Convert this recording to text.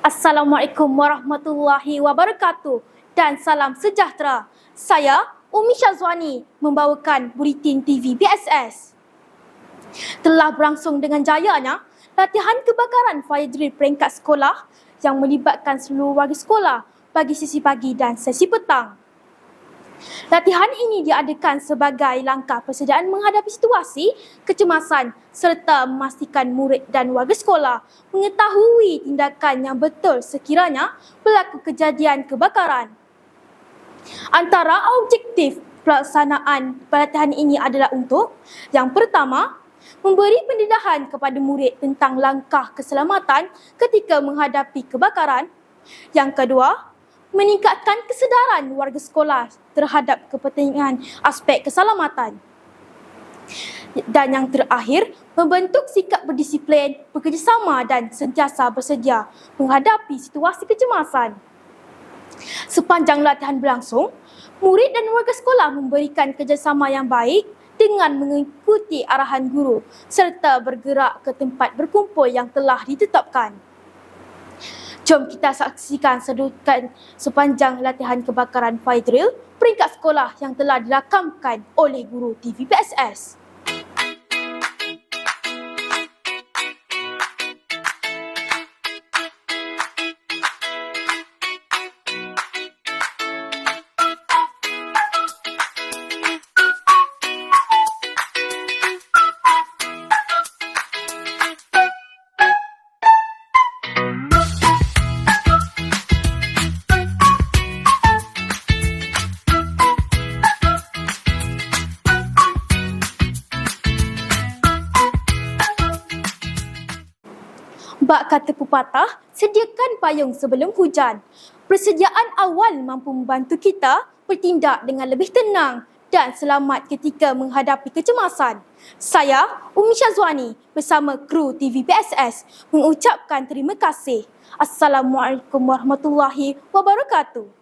Assalamualaikum warahmatullahi wabarakatuh dan salam sejahtera. Saya Umi Syazwani membawakan Buletin TV BSS. Telah berlangsung dengan jayanya latihan kebakaran fire drill peringkat sekolah yang melibatkan seluruh warga sekolah bagi sesi pagi dan sesi petang. Latihan ini diadakan sebagai langkah persediaan menghadapi situasi kecemasan serta memastikan murid dan warga sekolah mengetahui tindakan yang betul sekiranya berlaku kejadian kebakaran. Antara objektif pelaksanaan pelatihan ini adalah untuk yang pertama, memberi pendedahan kepada murid tentang langkah keselamatan ketika menghadapi kebakaran. Yang kedua, meningkatkan kesedaran warga sekolah terhadap kepentingan aspek keselamatan. Dan yang terakhir, membentuk sikap berdisiplin, bekerjasama dan sentiasa bersedia menghadapi situasi kecemasan. Sepanjang latihan berlangsung, murid dan warga sekolah memberikan kerjasama yang baik dengan mengikuti arahan guru serta bergerak ke tempat berkumpul yang telah ditetapkan. Jom kita saksikan sedukan sepanjang latihan kebakaran fire drill peringkat sekolah yang telah dirakamkan oleh guru TV PSS. Bak kata pepatah, sediakan payung sebelum hujan. Persediaan awal mampu membantu kita bertindak dengan lebih tenang dan selamat ketika menghadapi kecemasan. Saya, Umi Syazwani bersama kru TV PSS mengucapkan terima kasih. Assalamualaikum warahmatullahi wabarakatuh.